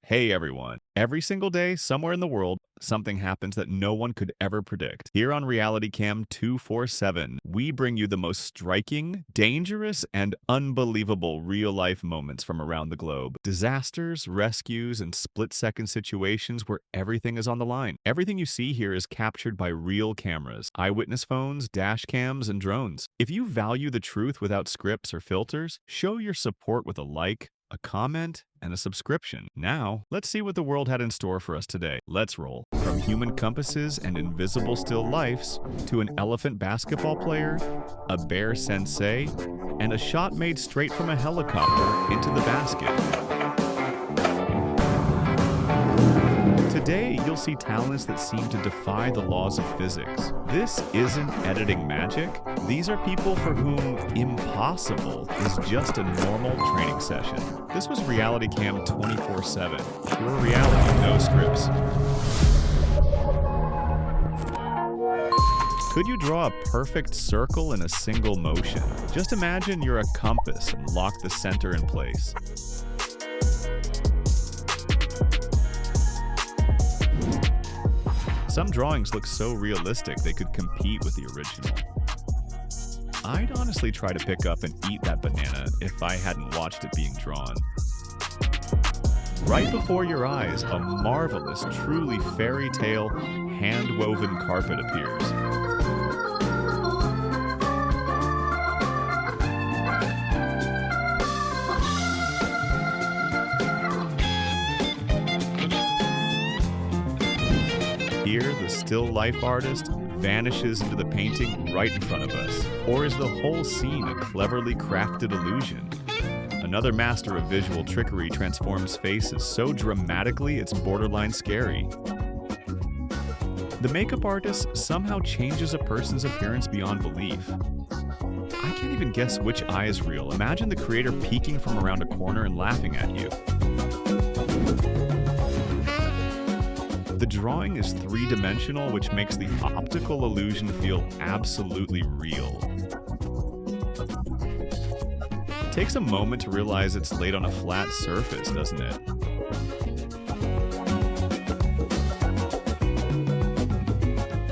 Hey everyone. Every single day, somewhere in the world, something happens that no one could ever predict. Here on Reality Cam 247, we bring you the most striking, dangerous, and unbelievable real-life moments from around the globe. Disasters, rescues, and split-second situations where everything is on the line. Everything you see here is captured by real cameras, eyewitness phones, dash cams, and drones. If you value the truth without scripts or filters, show your support with a like, a comment, and a subscription. Now, let's see what the world had in store for us today. Let's roll. From human compasses and invisible still lifes, to an elephant basketball player, a bear sensei, and a shot made straight from a helicopter into the basket. Today, you'll see talents that seem to defy the laws of physics. This isn't editing magic. These are people for whom impossible is just a normal training session. This was Reality Cam 24/7. Pure reality, no scripts. Could you draw a perfect circle in a single motion? Just imagine you're a compass and lock the center in place. Some drawings look so realistic they could compete with the original. I'd honestly try to pick up and eat that banana if I hadn't watched it being drawn. Right before your eyes, a marvelous, truly fairy tale, hand-woven carpet appears. Here, the still life artist vanishes into the painting right in front of us. Or is the whole scene a cleverly crafted illusion? Another master of visual trickery transforms faces so dramatically it's borderline scary. The makeup artist somehow changes a person's appearance beyond belief. I can't even guess which eye is real. Imagine the creator peeking from around a corner and laughing at you. The drawing is three-dimensional, which makes the optical illusion feel absolutely real. It takes a moment to realize it's laid on a flat surface, doesn't it?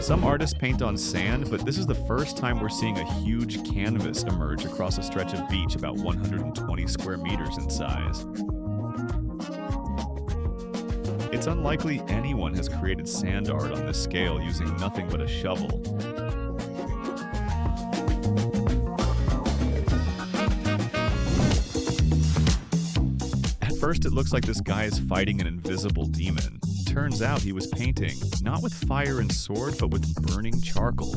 Some artists paint on sand, but this is the first time we're seeing a huge canvas emerge across a stretch of beach about 120 square meters in size. It's unlikely anyone has created sand art on this scale using nothing but a shovel. At first, it looks like this guy is fighting an invisible demon. Turns out he was painting, not with fire and sword, but with burning charcoal.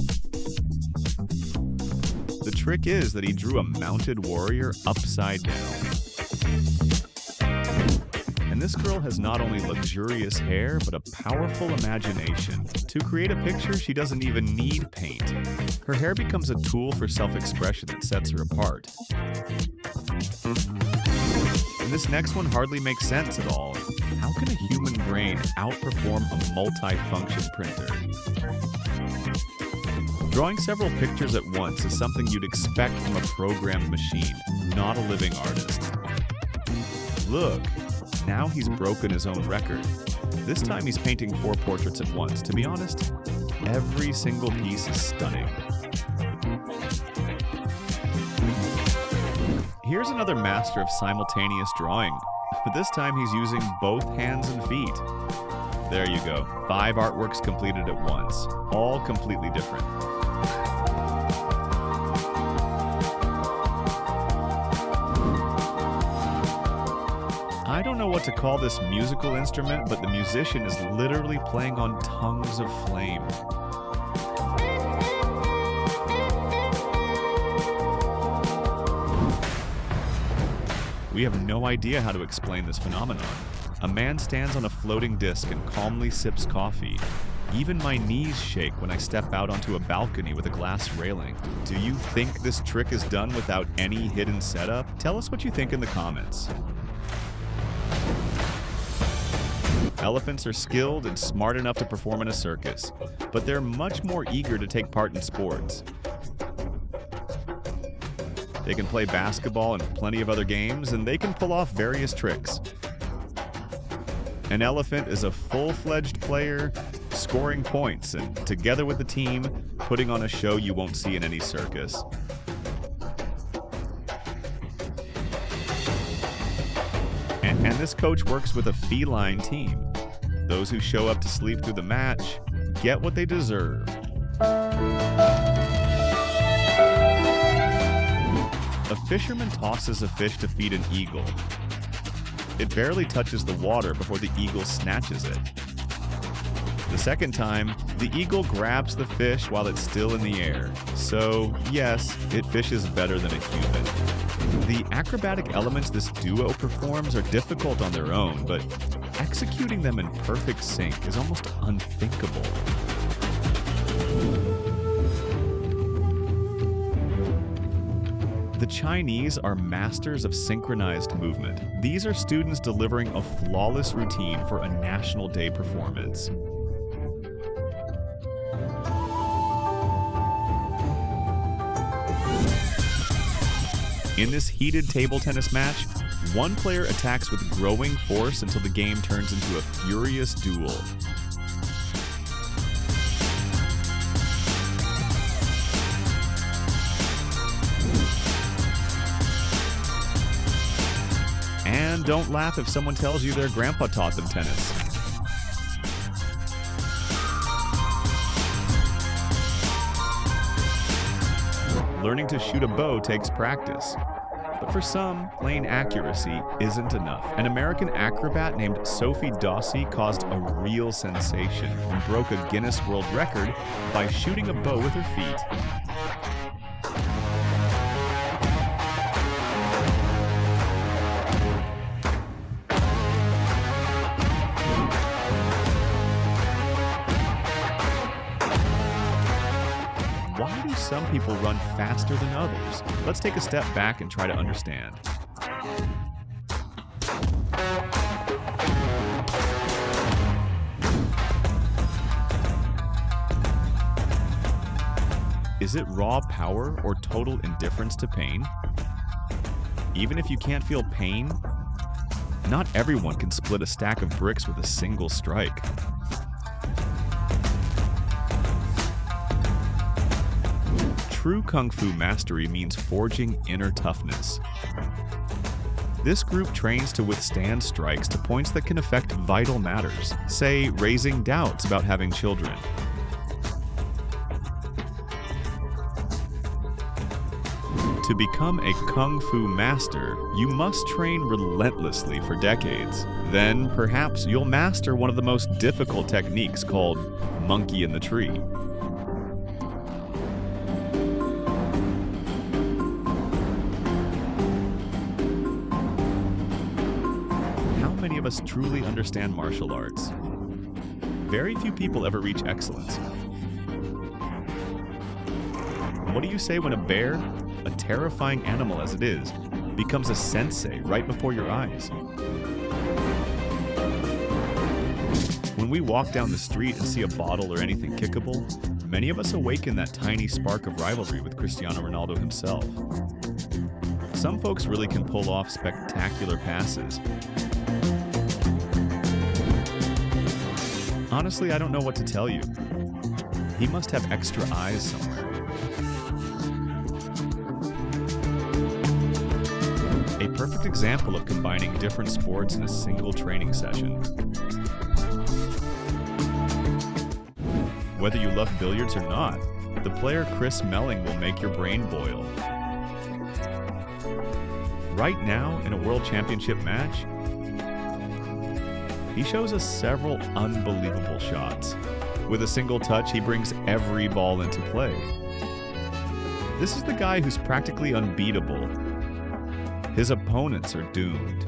The trick is that he drew a mounted warrior upside down. And this girl has not only luxurious hair, but a powerful imagination. To create a picture, she doesn't even need paint. Her hair becomes a tool for self-expression that sets her apart. And this next one hardly makes sense at all. How can a human brain outperform a multi-function printer? Drawing several pictures at once is something you'd expect from a programmed machine, not a living artist. Look. Now he's broken his own record. This time he's painting 4 portraits at once. To be honest, every single piece is stunning. Here's another master of simultaneous drawing, but this time he's using both hands and feet. There you go, 5 artworks completed at once, all completely different. I don't know what to call this musical instrument, but the musician is literally playing on tongues of flame. We have no idea how to explain this phenomenon. A man stands on a floating disc and calmly sips coffee. Even my knees shake when I step out onto a balcony with a glass railing. Do you think this trick is done without any hidden setup? Tell us what you think in the comments. Elephants are skilled and smart enough to perform in a circus, but they're much more eager to take part in sports. They can play basketball and plenty of other games, and they can pull off various tricks. An elephant is a full-fledged player scoring points and, together with the team, putting on a show you won't see in any circus. And this coach works with a feline team. Those who show up to sleep through the match get what they deserve. A fisherman tosses a fish to feed an eagle. It barely touches the water before the eagle snatches it. The second time, the eagle grabs the fish while it's still in the air. So, yes, it fishes better than a human. The acrobatic elements this duo performs are difficult on their own, but executing them in perfect sync is almost unthinkable. The Chinese are masters of synchronized movement. These are students delivering a flawless routine for a National Day performance. In this heated table tennis match, one player attacks with growing force until the game turns into a furious duel. And don't laugh if someone tells you their grandpa taught them tennis. Learning to shoot a bow takes practice. But for some, plain accuracy isn't enough. An American acrobat named Sophie Dossi caused a real sensation and broke a Guinness World Record by shooting a bow with her feet. Why do some people run faster than others? Let's take a step back and try to understand. Is it raw power or total indifference to pain? Even if you can't feel pain, not everyone can split a stack of bricks with a single strike. True Kung Fu mastery means forging inner toughness. This group trains to withstand strikes to points that can affect vital matters, say raising doubts about having children. To become a Kung Fu master, you must train relentlessly for decades. Then, perhaps you'll master one of the most difficult techniques called monkey in the tree. Many of us truly understand martial arts. Very few people ever reach excellence. What do you say when a bear, a terrifying animal as it is, becomes a sensei right before your eyes? When we walk down the street and see a bottle or anything kickable, many of us awaken that tiny spark of rivalry with Cristiano Ronaldo himself. Some folks really can pull off spectacular passes. Honestly, I don't know what to tell you. He must have extra eyes somewhere. A perfect example of combining different sports in a single training session. Whether you love billiards or not, the player Chris Melling will make your brain boil. Right now, in a World Championship match, he shows us several unbelievable shots. With a single touch, he brings every ball into play. This is the guy who's practically unbeatable. His opponents are doomed.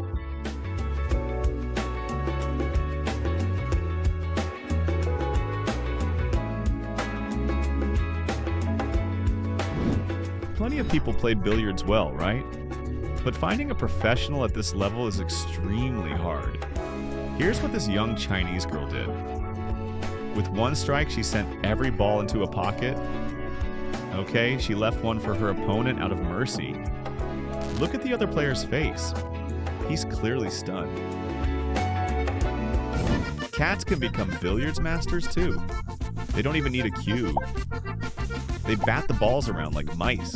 Plenty of people play billiards well, right? But finding a professional at this level is extremely hard. Here's what this young Chinese girl did. With one strike, she sent every ball into a pocket. Okay, she left one for her opponent out of mercy. Look at the other player's face. He's clearly stunned. Cats can become billiards masters too. They don't even need a cue. They bat the balls around like mice.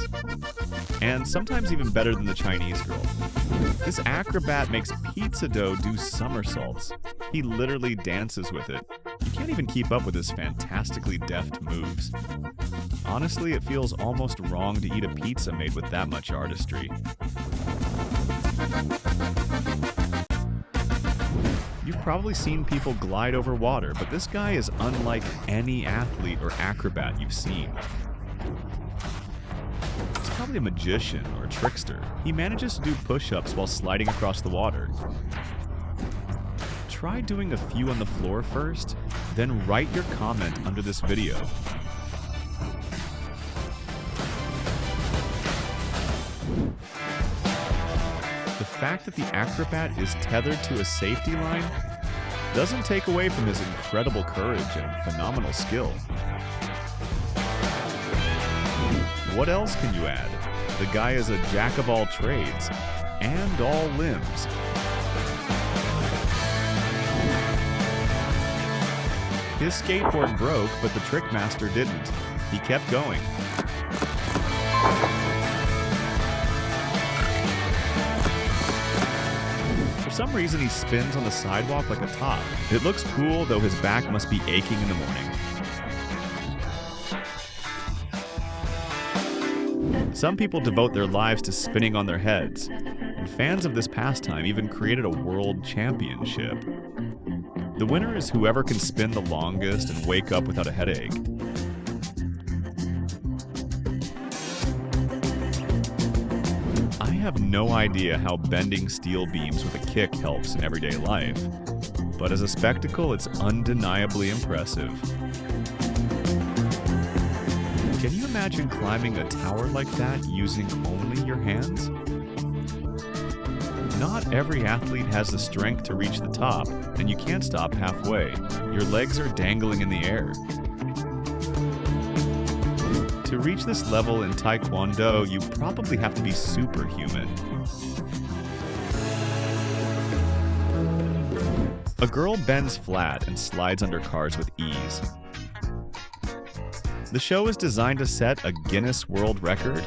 And sometimes even better than the Chinese girl. This acrobat makes pizza dough do somersaults. He literally dances with it. You can't even keep up with his fantastically deft moves. Honestly, it feels almost wrong to eat a pizza made with that much artistry. You've probably seen people glide over water, but this guy is unlike any athlete or acrobat you've seen. He's probably a magician or a trickster. He manages to do push-ups while sliding across the water. Try doing a few on the floor first, then write your comment under this video. The fact that the acrobat is tethered to a safety line doesn't take away from his incredible courage and phenomenal skill. What else can you add? The guy is a jack of all trades and all limbs. His skateboard broke, but the Trickmaster didn't. He kept going. For some reason, he spins on the sidewalk like a top. It looks cool, though his back must be aching in the morning. Some people devote their lives to spinning on their heads, and fans of this pastime even created a world championship. The winner is whoever can spin the longest and wake up without a headache. I have no idea how bending steel beams with a kick helps in everyday life, but as a spectacle, it's undeniably impressive. Can you imagine climbing a tower like that using only your hands? Not every athlete has the strength to reach the top, and you can't stop halfway. Your legs are dangling in the air. To reach this level in Taekwondo, you probably have to be superhuman. A girl bends flat and slides under cars with ease. The show is designed to set a Guinness World Record.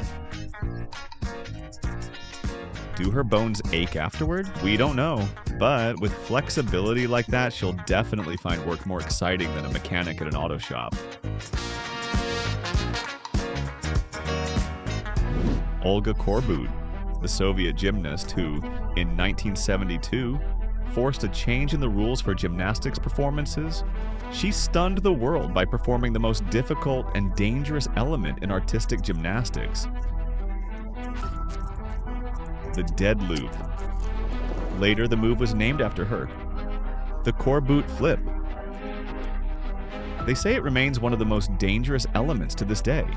Do her bones ache afterward? We don't know. But with flexibility like that, she'll definitely find work more exciting than a mechanic at an auto shop. Olga Korbut, the Soviet gymnast who, in 1972, forced a change in the rules for gymnastics performances, she stunned the world by performing the most difficult and dangerous element in artistic gymnastics: the dead loop. Later, the move was named after her, the Korbut flip. They say it remains one of the most dangerous elements to this day.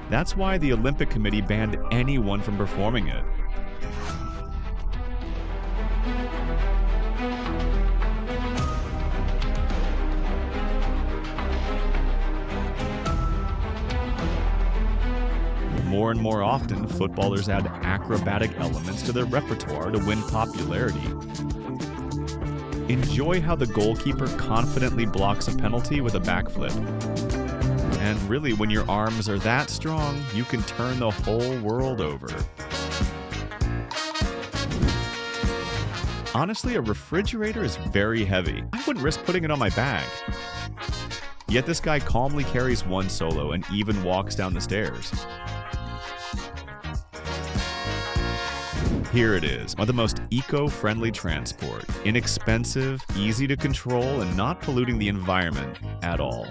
That's why the Olympic Committee banned anyone from performing it. More and more often, footballers add acrobatic elements to their repertoire to win popularity. Enjoy how the goalkeeper confidently blocks a penalty with a backflip. And really, when your arms are that strong, you can turn the whole world over. Honestly, a refrigerator is very heavy. I wouldn't risk putting it on my bag. Yet this guy calmly carries one solo and even walks down the stairs. Here it is, one of the most eco-friendly transport. Inexpensive, easy to control, and not polluting the environment at all.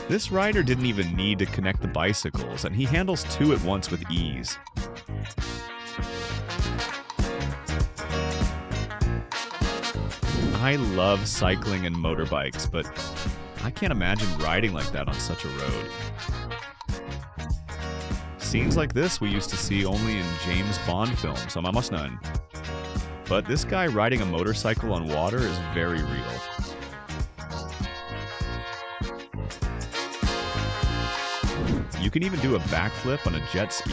This rider didn't even need to connect the bicycles, and he handles two at once with ease. I love cycling and motorbikes, but I can't imagine riding like that on such a road. Scenes like this we used to see only in James Bond films, so must none. But this guy riding a motorcycle on water is very real. You can even do a backflip on a jet ski.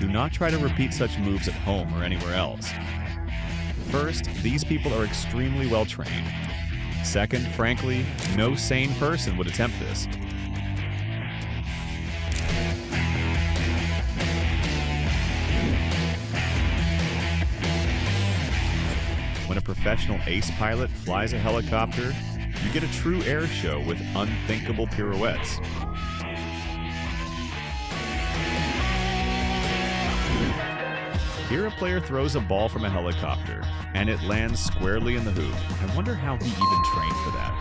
Do not try to repeat such moves at home or anywhere else. First, these people are extremely well trained. Second, frankly, no sane person would attempt this. When a professional ace pilot flies a helicopter, you get a true air show with unthinkable pirouettes. Here a player throws a ball from a helicopter, and it lands squarely in the hoop. I wonder how he even trained for that.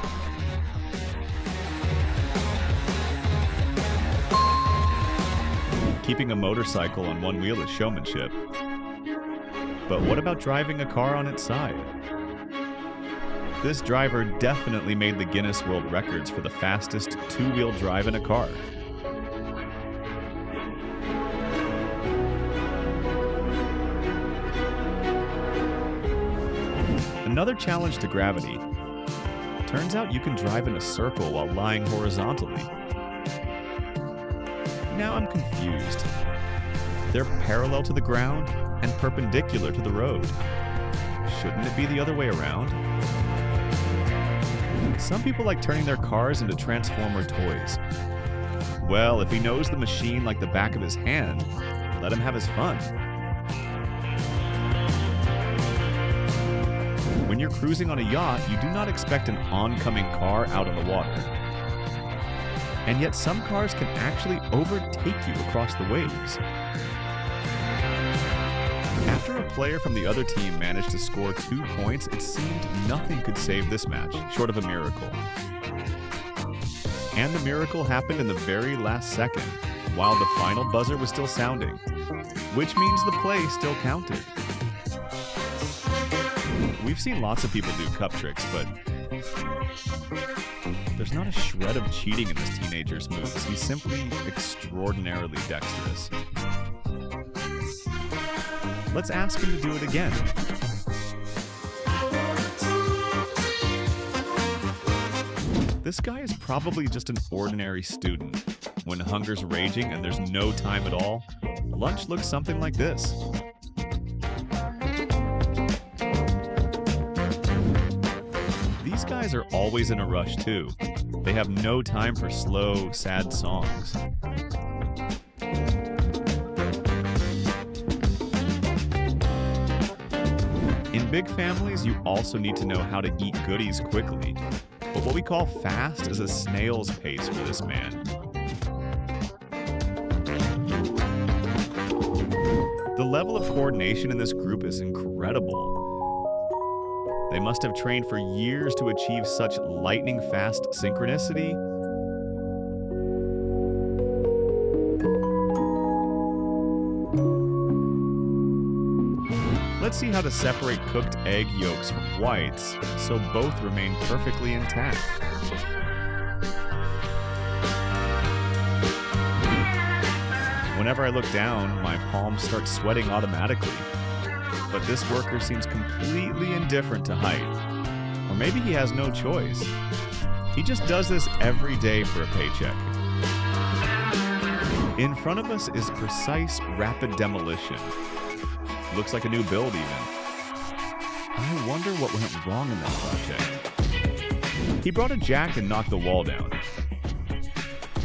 Keeping a motorcycle on one wheel is showmanship. But what about driving a car on its side? This driver definitely made the Guinness World Records for the fastest two-wheel drive in a car. Another challenge to gravity. Turns out you can drive in a circle while lying horizontally. Now I'm confused. They're parallel to the ground and perpendicular to the road. Shouldn't it be the other way around? Some people like turning their cars into Transformer toys. Well, if he knows the machine like the back of his hand, let him have his fun. When you're cruising on a yacht, you do not expect an oncoming car out of the water. And yet some cars can actually overtake you across the waves. After a player from the other team managed to score 2 points, it seemed nothing could save this match, short of a miracle. And the miracle happened in the very last second, while the final buzzer was still sounding, which means the play still counted. We've seen lots of people do cup tricks, but there's not a shred of cheating in this teenager's moves. He's simply extraordinarily dexterous. Let's ask him to do it again. This guy is probably just an ordinary student. When hunger's raging and there's no time at all, lunch looks something like this. These guys are always in a rush too. They have no time for slow, sad songs. In big families, you also need to know how to eat goodies quickly. But what we call fast is a snail's pace for this man. The level of coordination in this group is incredible. They must have trained for years to achieve such lightning-fast synchronicity. Let's see how to separate cooked egg yolks from whites so both remain perfectly intact. Whenever I look down, my palms start sweating automatically. But this worker seems completely indifferent to height. Or maybe he has no choice. He just does this every day for a paycheck. In front of us is precise, rapid demolition. Looks like a new build even. I wonder what went wrong in that project. He brought a jack and knocked the wall down.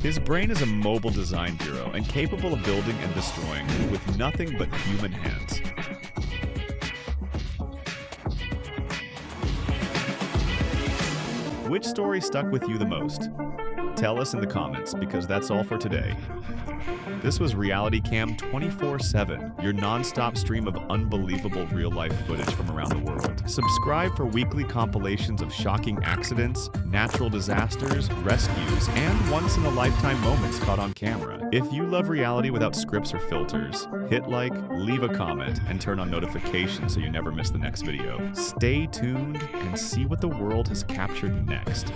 His brain is a mobile design bureau and capable of building and destroying with nothing but human hands. Which story stuck with you the most? Tell us in the comments, because that's all for today. This was Reality Cam 24/7, your non-stop stream of unbelievable real-life footage from around the world. Subscribe for weekly compilations of shocking accidents, natural disasters, rescues, and once-in-a-lifetime moments caught on camera. If you love reality without scripts or filters, hit like, leave a comment, and turn on notifications so you never miss the next video. Stay tuned and see what the world has captured next.